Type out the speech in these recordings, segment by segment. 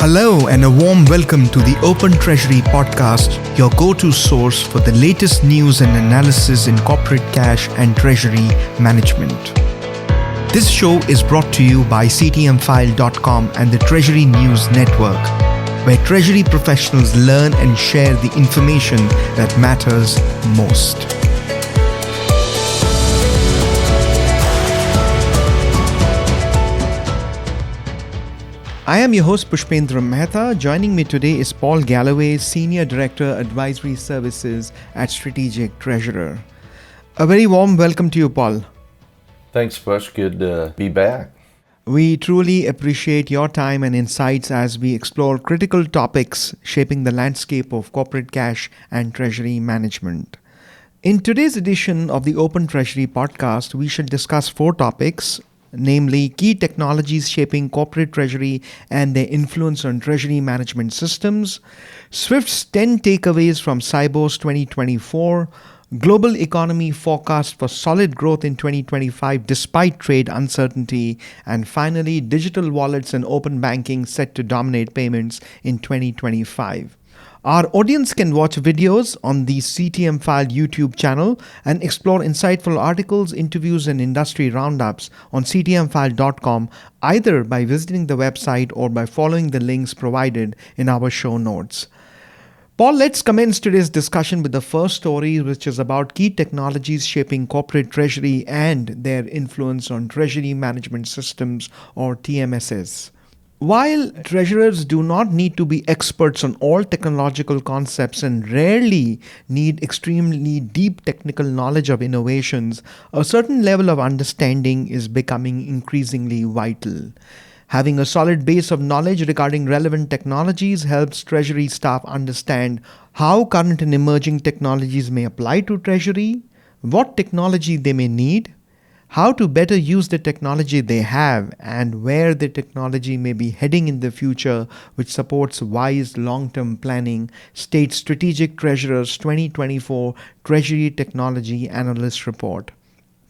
Hello and a warm welcome to the Open Treasury podcast, your go-to source for the latest news and analysis in corporate cash and treasury management. This show is brought to you by CTMfile.com and the Treasury News Network, where treasury professionals learn and share the information that matters most. I am your host Pushpendra Mehta. Joining me today is Paul Galloway, Senior Director, Advisory Services at Strategic Treasurer. A very warm welcome to you, Paul. Thanks, Push. Good to be back. We truly appreciate your time and insights as we explore critical topics shaping the landscape of corporate cash and treasury management. In today's edition of the Open Treasury podcast, we shall discuss 4 topics, namely key technologies shaping corporate treasury and their influence on treasury management systems, Swift's 10 takeaways from Sibos 2024, global economy forecast for solid growth in 2025 despite trade uncertainty, and finally, digital wallets and open banking set to dominate payments in 2025. Our audience can watch videos on the CTMfile YouTube channel and explore insightful articles, interviews, and industry roundups on CTMfile.com either by visiting the website or by following the links provided in our show notes. Paul, let's commence today's discussion with the first story, which is about key technologies shaping corporate treasury and their influence on treasury management systems, or TMSs. While treasurers do not need to be experts on all technological concepts and rarely need extremely deep technical knowledge of innovations, a certain level of understanding is becoming increasingly vital. Having a solid base of knowledge regarding relevant technologies helps treasury staff understand how current and emerging technologies may apply to treasury, what technology they may need, how to better use the technology they have, and where the technology may be heading in the future, which supports wise long-term planning, states Strategic Treasurer's 2024 Treasury Technology Analyst Report.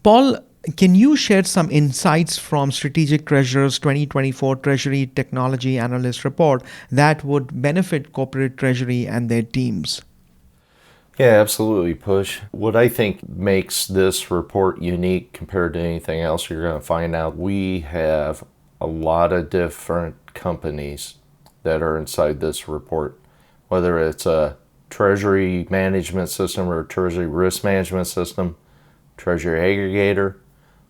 Paul, can you share some insights from Strategic Treasurer's 2024 Treasury Technology Analyst Report that would benefit corporate treasury and their teams? Yeah, absolutely, Push. What I think makes this report unique compared to anything else you're going to find out, we have a lot of different companies that are inside this report, whether it's a treasury management system or a treasury risk management system, treasury aggregator,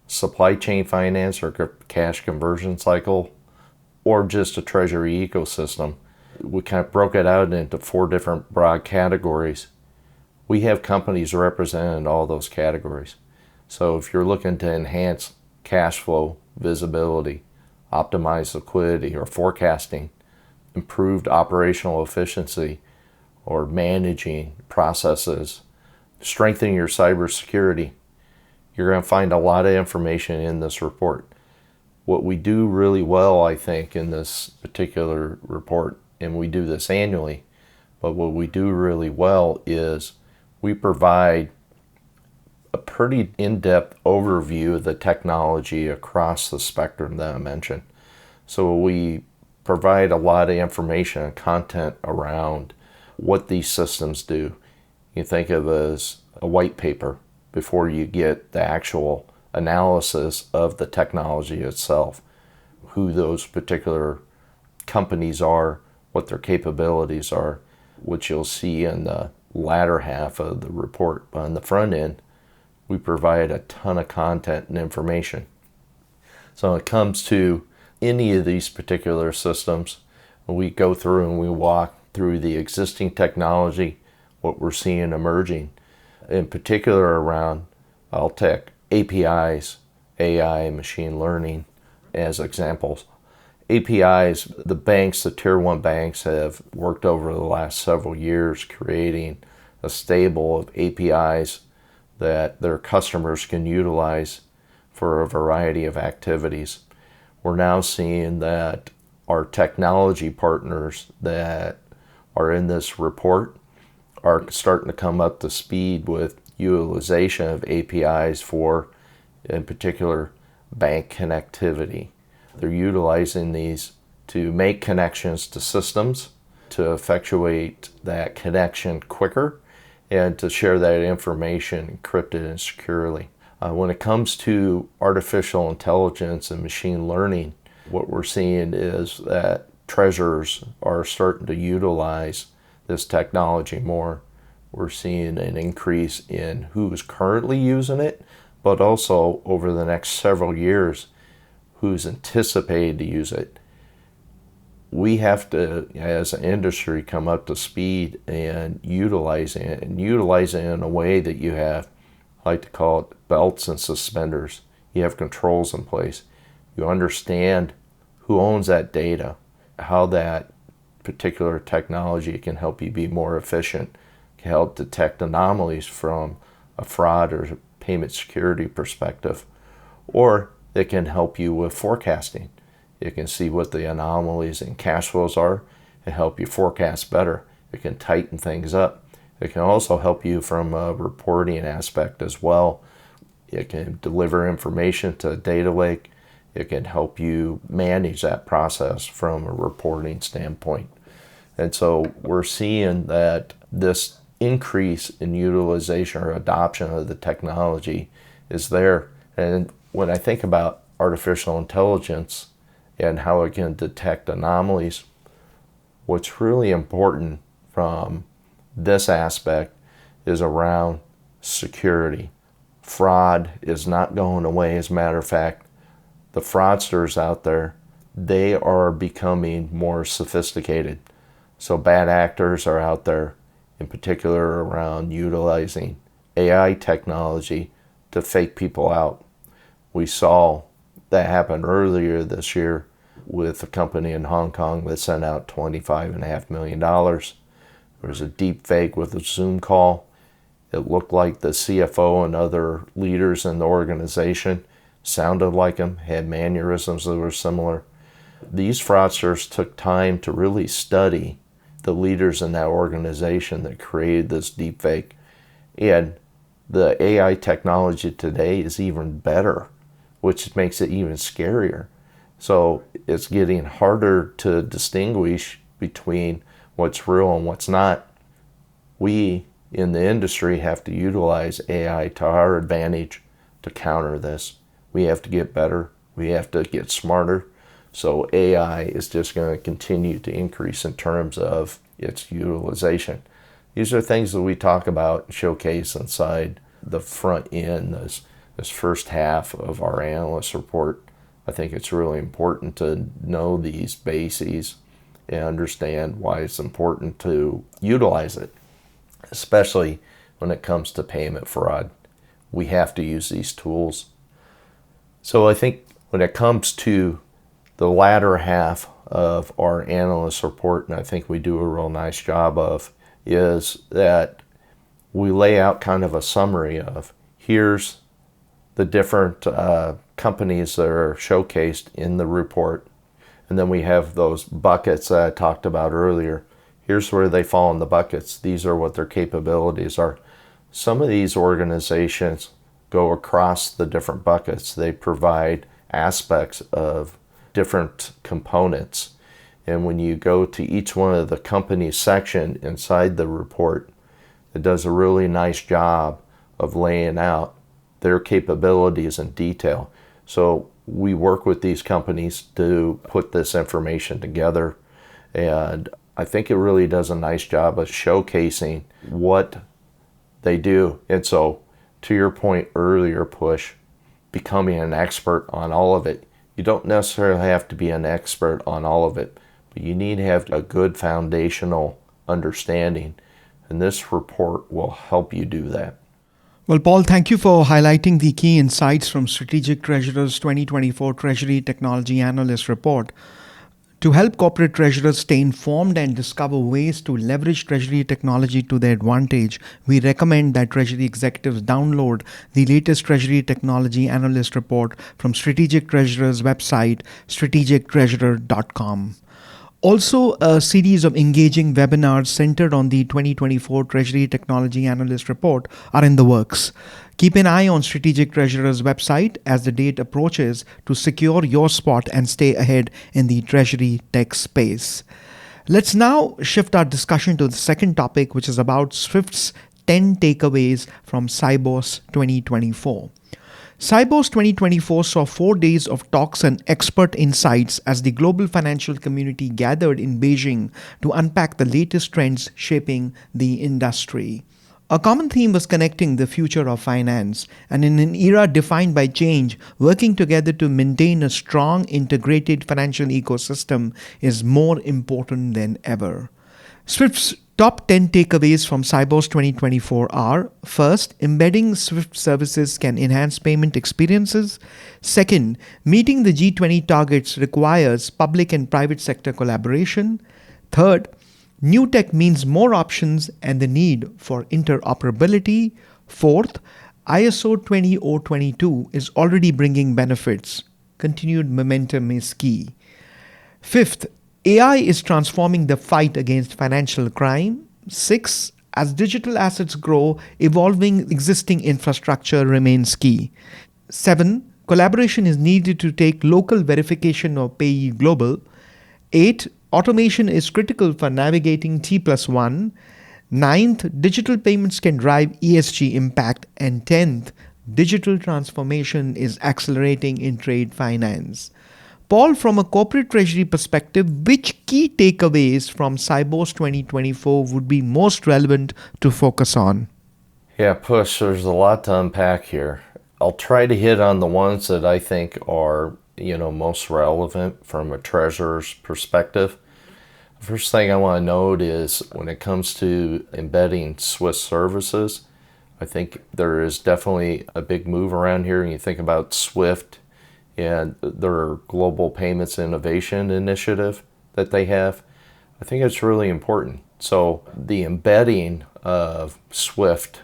supply chain finance or cash conversion cycle, or just a treasury ecosystem. We kind of broke it out into 4 different broad categories. We have companies represented in all those categories. So if you're looking to enhance cash flow, visibility, optimize liquidity or forecasting, improved operational efficiency or managing processes, strengthening your cybersecurity, you're going to find a lot of information in this report. What we do really well, I think, in this particular report, and we do this annually, but what we do really well is we provide a pretty in-depth overview of the technology across the spectrum that I mentioned. So we provide a lot of information and content around what these systems do. You think of it as a white paper before you get the actual analysis of the technology itself, who those particular companies are, what their capabilities are, which you'll see in the latter half of the report. But on the front end, we provide a ton of content and information. So when it comes to any of these particular systems, we go through and we walk through the existing technology, what we're seeing emerging, in particular around, I'll take APIs, AI, machine learning as examples. APIs, the banks, the tier 1 banks have worked over the last several years creating a stable of APIs that their customers can utilize for a variety of activities. We're now seeing that our technology partners that are in this report are starting to come up to speed with utilization of APIs for, in particular, bank connectivity. They're utilizing these to make connections to systems, to effectuate that connection quicker, and to share that information encrypted and securely. When it comes to artificial intelligence and machine learning, what we're seeing is that treasurers are starting to utilize this technology more. We're seeing an increase in who's currently using it, but also over the next several years, who's anticipated to use it. We have to, as an industry, come up to speed and utilizing it in a way that you have, I like to call it belts and suspenders. You have controls in place. You understand who owns that data, how that particular technology can help you be more efficient, can help detect anomalies from a fraud or payment security perspective, or it can help you with forecasting. It can see what the anomalies in cash flows are and help you forecast better. It can tighten things up. It can also help you from a reporting aspect as well. It can deliver information to a data lake. It can help you manage that process from a reporting standpoint. And so we're seeing that this increase in utilization or adoption of the technology is there. And when I think about artificial intelligence and how it can detect anomalies, what's really important from this aspect is around security. Fraud is not going away. As a matter of fact, the fraudsters out there, they are becoming more sophisticated. So bad actors are out there, in particular around utilizing AI technology to fake people out. We saw that happen earlier this year with a company in Hong Kong that sent out $25.5 million. There was a deep fake with a Zoom call. It looked like the CFO and other leaders in the organization sounded like him, had mannerisms that were similar. These fraudsters took time to really study the leaders in that organization that created this deep fake. And the AI technology today is even better, which makes it even scarier. So it's getting harder to distinguish between what's real and what's not. We in the industry have to utilize AI to our advantage to counter this. We have to get better. We have to get smarter. So AI is just going to continue to increase in terms of its utilization. These are things that we talk about and showcase inside the front end, this first half of our analyst report. I think it's really important to know these bases and understand why it's important to utilize it, especially when it comes to payment fraud. We have to use these tools. So I think when it comes to the latter half of our analyst report, and I think we do a real nice job of, is that we lay out kind of a summary of here's the different companies that are showcased in the report. And then we have those buckets that I talked about earlier. Here's where they fall in the buckets. These are what their capabilities are. Some of these organizations go across the different buckets. They provide aspects of different components. And when you go to each one of the companies section inside the report, it does a really nice job of laying out their capabilities in detail. So we work with these companies to put this information together, and I think it really does a nice job of showcasing what they do. And so to your point earlier, Push, becoming an expert on all of it. You don't necessarily have to be an expert on all of it, but you need to have a good foundational understanding, and this report will help you do that. Well, Paul, thank you for highlighting the key insights from Strategic Treasurer's 2024 Treasury Technology Analyst Report. To help corporate treasurers stay informed and discover ways to leverage Treasury technology to their advantage, we recommend that Treasury executives download the latest Treasury Technology Analyst Report from Strategic Treasurer's website, strategictreasurer.com. Also, a series of engaging webinars centered on the 2024 Treasury Technology Analyst Report are in the works. Keep an eye on Strategic Treasurer's website as the date approaches to secure your spot and stay ahead in the Treasury tech space. Let's now shift our discussion to the second topic, which is about Swift's 10 takeaways from Sibos 2024. Sibos 2024 saw 4 days of talks and expert insights as the global financial community gathered in Beijing to unpack the latest trends shaping the industry. A common theme was connecting the future of finance, and in an era defined by change, working together to maintain a strong, integrated financial ecosystem is more important than ever. Swift's top 10 takeaways from Sibos 2024 are: first, embedding Swift services can enhance payment experiences. Second, meeting the G20 targets requires public and private sector collaboration. Third, new tech means more options and the need for interoperability. Fourth, ISO 20022 is already bringing benefits. Continued momentum is key. Fifth, AI is transforming the fight against financial crime. 6. As digital assets grow, evolving existing infrastructure remains key. 7. Collaboration is needed to take local verification of payee global. 8. Automation is critical for navigating T+1. 9th, digital payments can drive ESG impact. And 10th, digital transformation is accelerating in trade finance. Paul, from a corporate treasury perspective, which key takeaways from Sibos 2024 would be most relevant to focus on? Yeah, Push, there's a lot to unpack here. I'll try to hit on the ones that I think are, most relevant from a treasurer's perspective. The first thing I want to note is when it comes to embedding Swiss services, I think there is definitely a big move around here. And you think about Swift and their global payments innovation initiative that they have, I think it's really important. So the embedding of Swift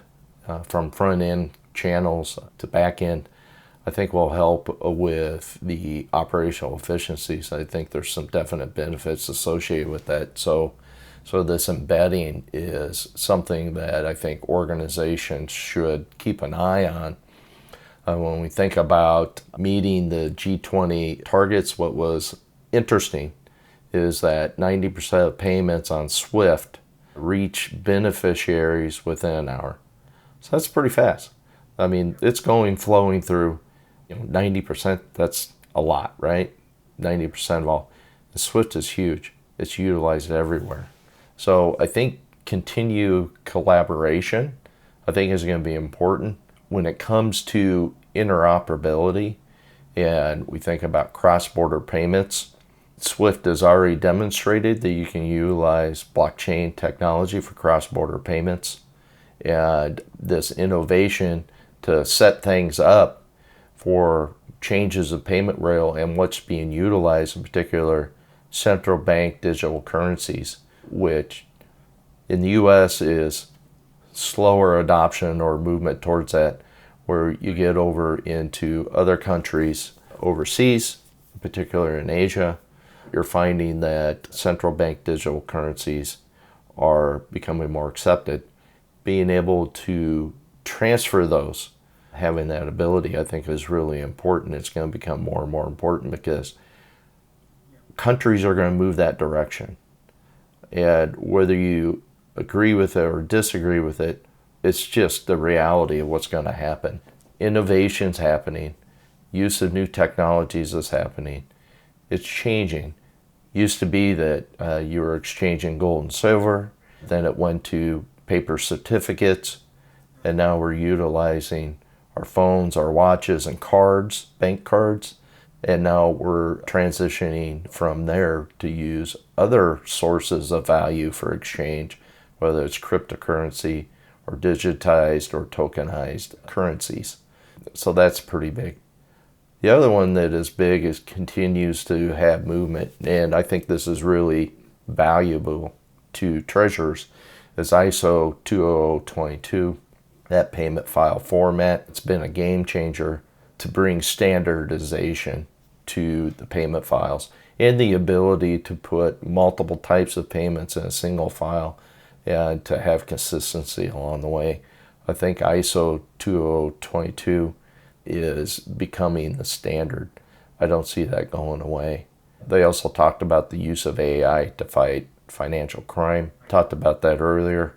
from front end channels to back end, I think will help with the operational efficiencies. I think there's some definite benefits associated with that. So this embedding is something that I think organizations should keep an eye on. When we think about meeting the G20 targets, what was interesting is that 90% of payments on Swift reach beneficiaries within an hour. So that's pretty fast. I mean, it's flowing through 90%. That's a lot, right? 90% of all. And Swift is huge. It's utilized everywhere. So I think continued collaboration, I think, is going to be important. When it comes to interoperability and we think about cross-border payments, Swift has already demonstrated that you can utilize blockchain technology for cross-border payments. And this innovation to set things up for changes of payment rail and what's being utilized, in particular central bank digital currencies, which in the US is slower adoption or movement towards that, where you get over into other countries overseas, in particular in Asia, you're finding that central bank digital currencies are becoming more accepted. Being able to transfer those, having that ability, I think, is really important. It's going to become more and more important because countries are going to move that direction. And whether you agree with it or disagree with it, it's just the reality of what's going to happen. Innovation's happening. Use of new technologies is happening. It's changing. Used to be that you were exchanging gold and silver. Then it went to paper certificates. And now we're utilizing our phones, our watches, and cards, bank cards. And now we're transitioning from there to use other sources of value for exchange, whether it's cryptocurrency or digitized or tokenized currencies. So that's pretty big. The other one that is big is continues to have movement, and I think this is really valuable to treasurers, is ISO 20022, that payment file format. It's been a game changer to bring standardization to the payment files and the ability to put multiple types of payments in a single file and to have consistency along the way. I think ISO 20022 is becoming the standard. I don't see that going away. They also talked about the use of AI to fight financial crime. Talked about that earlier.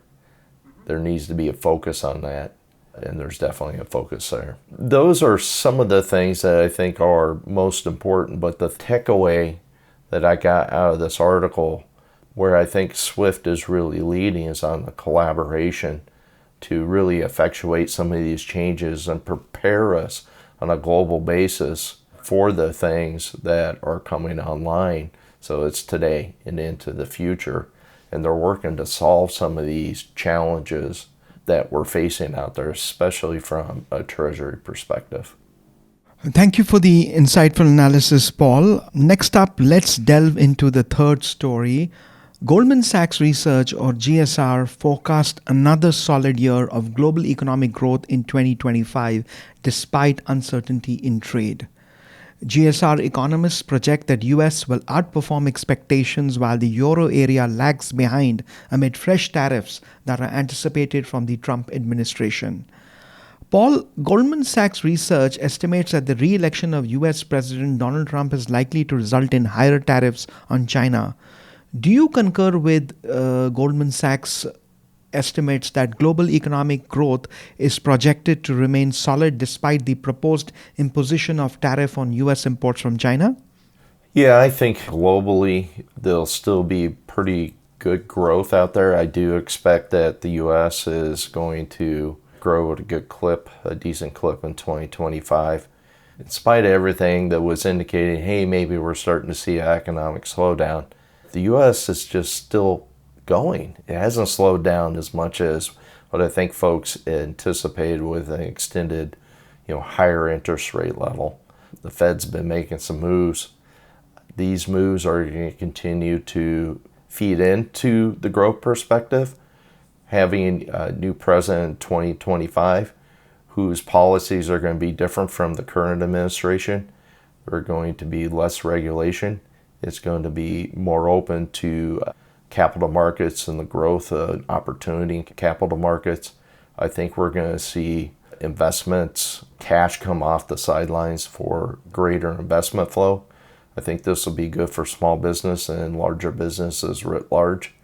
There needs to be a focus on that, and there's definitely a focus there. Those are some of the things that I think are most important, but the takeaway that I got out of this article, where I think SWIFT is really leading, is on the collaboration to really effectuate some of these changes and prepare us on a global basis for the things that are coming online. So it's today and into the future. And they're working to solve some of these challenges that we're facing out there, especially from a Treasury perspective. Thank you for the insightful analysis, Paul. Next up, let's delve into the third story. Goldman Sachs Research, or GSR, forecast another solid year of global economic growth in 2025 despite uncertainty in trade. GSR economists project that US will outperform expectations while the euro area lags behind amid fresh tariffs that are anticipated from the Trump administration. Paul, Goldman Sachs Research estimates that the re-election of US President Donald Trump is likely to result in higher tariffs on China. Do you concur with Goldman Sachs estimates that global economic growth is projected to remain solid despite the proposed imposition of tariff on US imports from China? Yeah, I think globally there'll still be pretty good growth out there. I do expect that the US is going to grow at a good clip, a decent clip in 2025. In spite of everything that was indicating, hey, maybe we're starting to see an economic slowdown, the U.S. is just still going. It hasn't slowed down as much as what I think folks anticipated with an extended, higher interest rate level. The Fed's been making some moves. These moves are going to continue to feed into the growth perspective. Having a new president in 2025 whose policies are going to be different from the current administration. There are going to be less regulation. It's going to be more open to capital markets and the growth of opportunity in capital markets. I think we're going to see investments, cash come off the sidelines for greater investment flow. I think this will be good for small business and larger businesses writ large.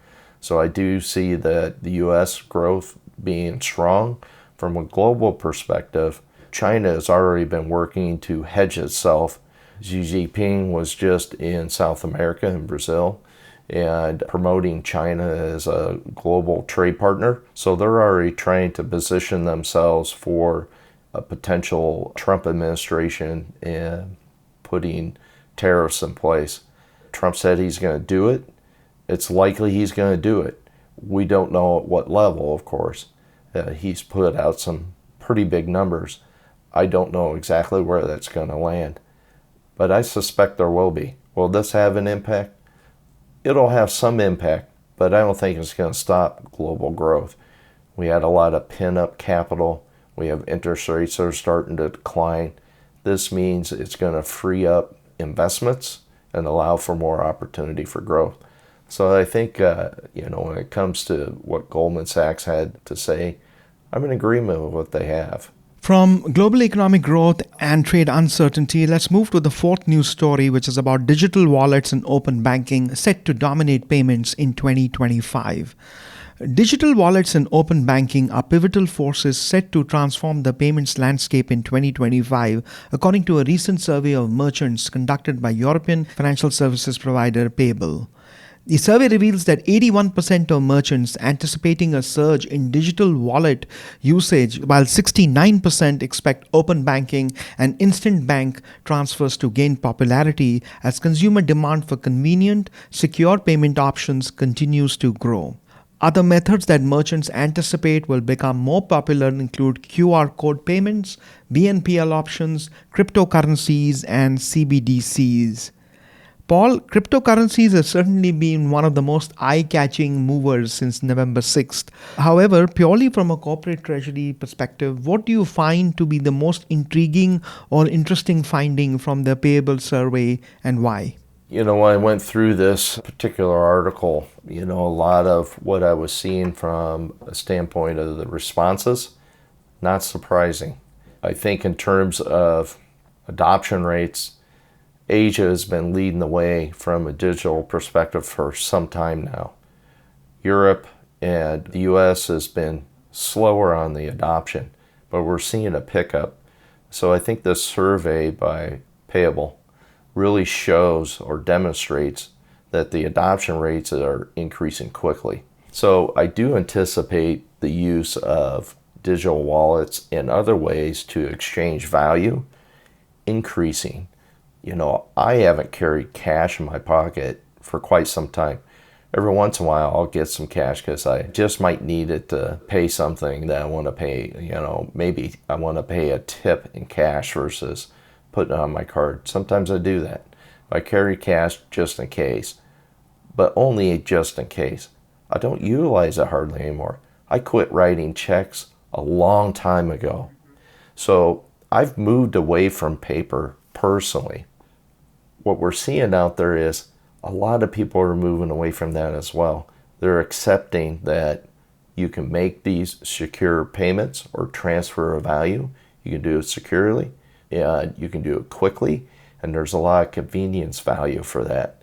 So I do see that the U.S. growth being strong. From a global perspective, China has already been working to hedge itself. Xi Jinping was just in South America and Brazil and promoting China as a global trade partner. So they're already trying to position themselves for a potential Trump administration and putting tariffs in place. Trump said he's going to do it. It's likely he's going to do it. We don't know at what level, of course. He's put out some pretty big numbers. I don't know exactly where that's going to land, but I suspect there will be. Will this have an impact? It'll have some impact, but I don't think it's going to stop global growth. We had a lot of pin-up capital. We have interest rates that are starting to decline. This means it's going to free up investments and allow for more opportunity for growth. So I think, when it comes to what Goldman Sachs had to say, I'm in agreement with what they have. From global economic growth and trade uncertainty, let's move to the fourth news story, which is about digital wallets and open banking set to dominate payments in 2025. Digital wallets and open banking are pivotal forces set to transform the payments landscape in 2025, according to a recent survey of merchants conducted by European financial services provider Payable. The survey reveals that 81% of merchants anticipating a surge in digital wallet usage, while 69% expect open banking and instant bank transfers to gain popularity as consumer demand for convenient, secure payment options continues to grow. Other methods that merchants anticipate will become more popular include QR code payments, BNPL options, cryptocurrencies, and CBDCs. Paul, cryptocurrencies have certainly been one of the most eye-catching movers since November 6th. However, purely from a corporate treasury perspective, what do you find to be the most intriguing or interesting finding from the payable survey, and why? When I went through this particular article, a lot of what I was seeing from a standpoint of the responses, not surprising. I think in terms of adoption rates, Asia has been leading the way from a digital perspective for some time now. Europe and the US has been slower on the adoption, but we're seeing a pickup. So I think this survey by Payable really shows or demonstrates that the adoption rates are increasing quickly. So I do anticipate the use of digital wallets and other ways to exchange value increasing. I haven't carried cash in my pocket for quite some time. Every once in a while, I'll get some cash because I just might need it to pay something that I want to pay. Maybe I want to pay a tip in cash versus putting it on my card. Sometimes I do that. I carry cash just in case, but only just in case. I don't utilize it hardly anymore. I quit writing checks a long time ago. So I've moved away from paper personally. What we're seeing out there is a lot of people are moving away from that as well. They're accepting that you can make these secure payments or transfer of value. You can do it securely, and you can do it quickly, and there's a lot of convenience value for that.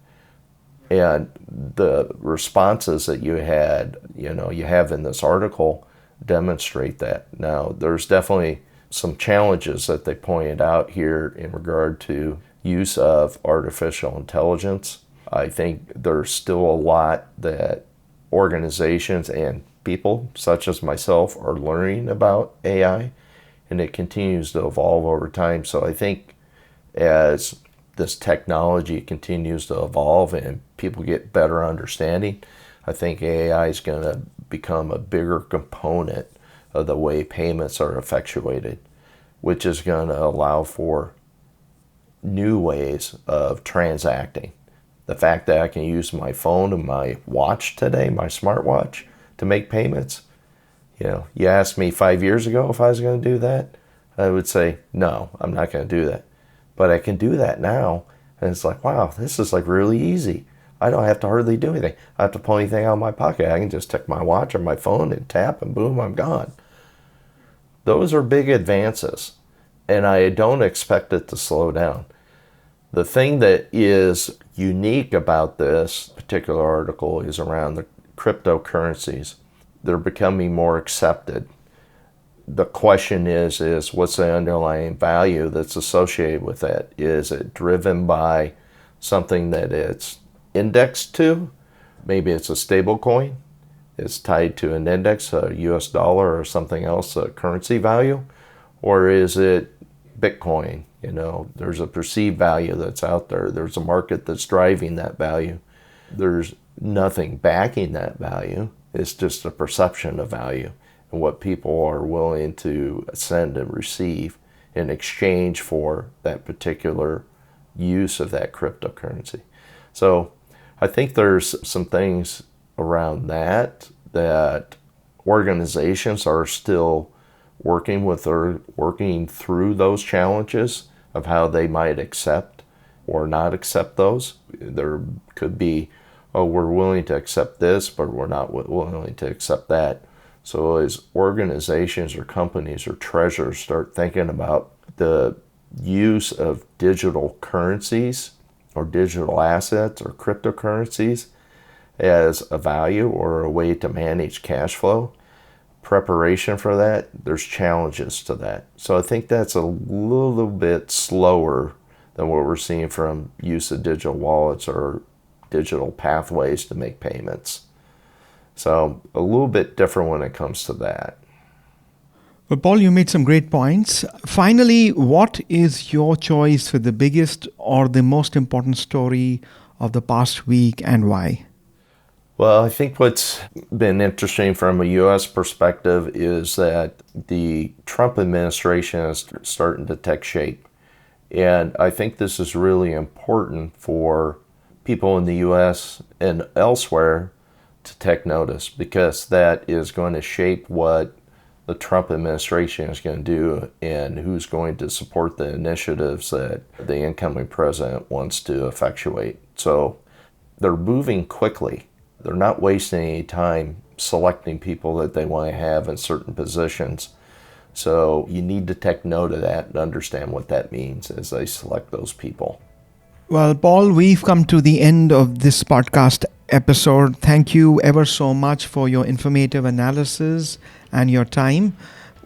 And the responses that you have in this article demonstrate that. Now, there's definitely some challenges that they pointed out here in regard to use of artificial intelligence. I think there's still a lot that organizations and people such as myself are learning about AI, and it continues to evolve over time. So I think as this technology continues to evolve and people get better understanding, I think AI is going to become a bigger component of the way payments are effectuated, which is going to allow for new ways of transacting. The fact that I can use my phone and my watch today, my smartwatch, to make payments. You asked me 5 years ago if I was going to do that, I would say, no, I'm not going to do that. But I can do that now, and it's like, wow, this is like really easy. I don't have to hardly do anything. I have to pull anything out of my pocket. I can just take my watch or my phone and tap, and boom, I'm gone. Those are big advances, and I don't expect it to slow down. The thing that is unique about this particular article is around the cryptocurrencies. They're becoming more accepted. The question is what's the underlying value that's associated with that? Is it driven by something that it's indexed to? Maybe it's a stable coin. It's tied to an index, a US dollar or something else, a currency value? Or is it Bitcoin? There's a perceived value that's out there. There's a market that's driving that value. There's nothing backing that value. It's just a perception of value and what people are willing to send and receive in exchange for that particular use of that cryptocurrency. So I think there's some things around that organizations are still working with or working through those challenges of how they might accept or not accept those. There could be, we're willing to accept this, but we're not willing to accept that. So as organizations or companies or treasurers start thinking about the use of digital currencies or digital assets or cryptocurrencies as a value or a way to manage cash flow, preparation for that, there's challenges to that. So I think that's a little bit slower than what we're seeing from use of digital wallets or digital pathways to make payments. So a little bit different when it comes to that. Well, Paul, you made some great points. Finally, what is your choice for the biggest or the most important story of the past week, and why? Well, I think what's been interesting from a U.S. perspective is that the Trump administration is starting to take shape. And I think this is really important for people in the U.S. and elsewhere to take notice, because that is going to shape what the Trump administration is going to do and who's going to support the initiatives that the incoming president wants to effectuate. So they're moving quickly. They're not wasting any time selecting people that they want to have in certain positions. So you need to take note of that and understand what that means as they select those people. Well, Paul, we've come to the end of this podcast episode. Thank you ever so much for your informative analysis and your time.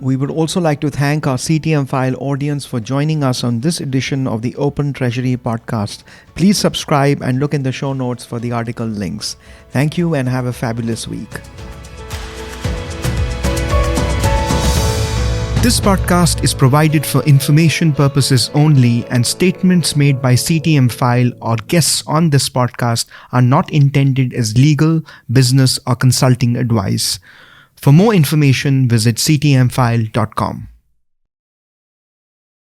We would also like to thank our CTMfile audience for joining us on this edition of the Open Treasury podcast. Please subscribe and look in the show notes for the article links. Thank you and have a fabulous week. This podcast is provided for information purposes only, and statements made by CTMfile or guests on this podcast are not intended as legal, business, or consulting advice. For more information, visit ctmfile.com.